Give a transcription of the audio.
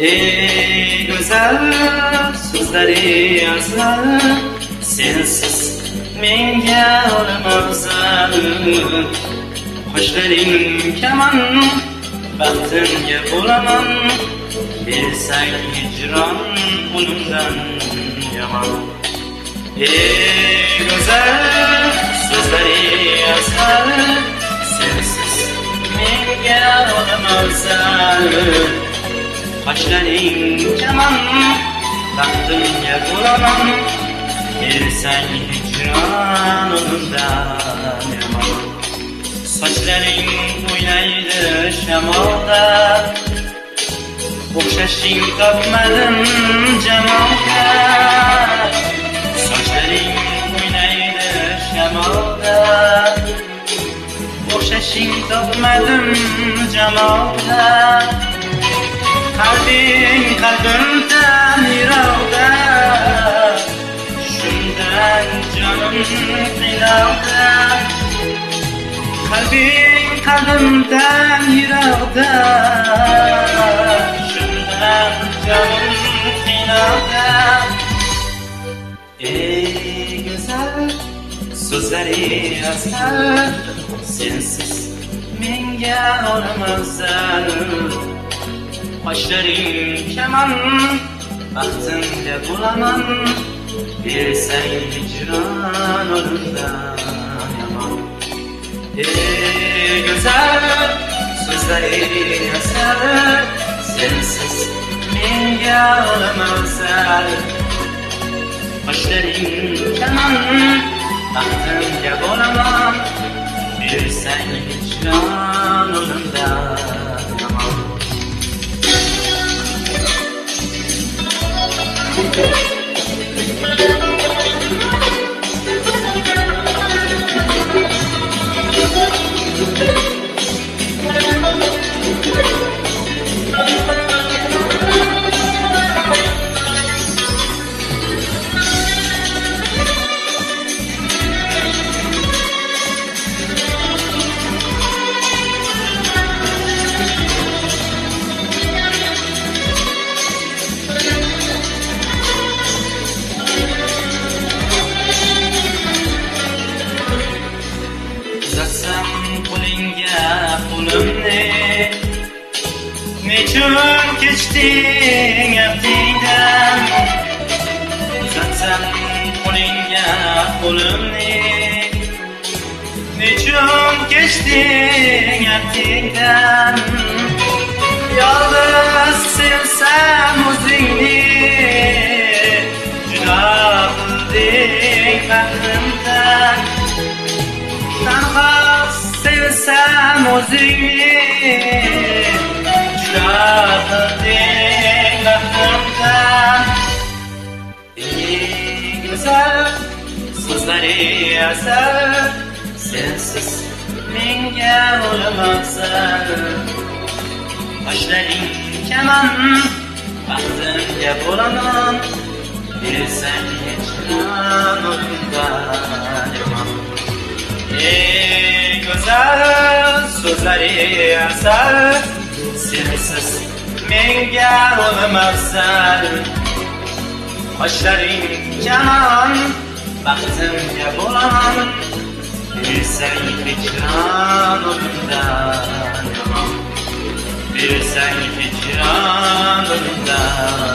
Ey güzel sözleri yazar, sensiz menga olamazsan. Qo'shlaring kaman, baxtimga bo'laman, bersang hijron o'limdan yomon. Ey güzel sözleri yazar, sensiz menga olamazsan. Qo'shlaring kaman, baxtimga bo'laman, bersang hijron o'limdan yomon. Sochlaring o'ynaydi shamolda, o'xshashing topmadim jamolga. Sochlaring o'ynaydi shamolda, o'xshashing topmadim jamolga. Qalbing qalbimdan yiroqda, shundan jonim qiynalda. Qalbing qalbimdan yiroqda, shundan jonim qiynalda. Ey go'zal so'zlari asal, sensiz menga olamazsan. Qo'shlaring kaman, baxtimga bo'laman, bersang hijron o'limdan yomon. Ey go'zal so'zlari asal, sensiz menga olamazsan. Qo'shlaring kaman, baxtimga bo'laman, bersang hijron o'limdan yomon. Nechun kechding aftingdan, uzatsam qo'lingga qo'limni. Nechun kechding aftingdan, yolg'iz sevsam o'zingni. Judo qilding baxtimdan, tanho sevsam o'zingni. Ey güzel sözleri asal, sensiz menga olamazsan. Qo'shlaring kaman, baxtimga bo'laman, bersang hijron o'limdan yomon. Ey güzel sözleri asal, sensiz menga olamazsan. Qo'shlaring kaman, baxtimga bo'laman bersang hijron o'limdan yomon bersang hijron o'limdan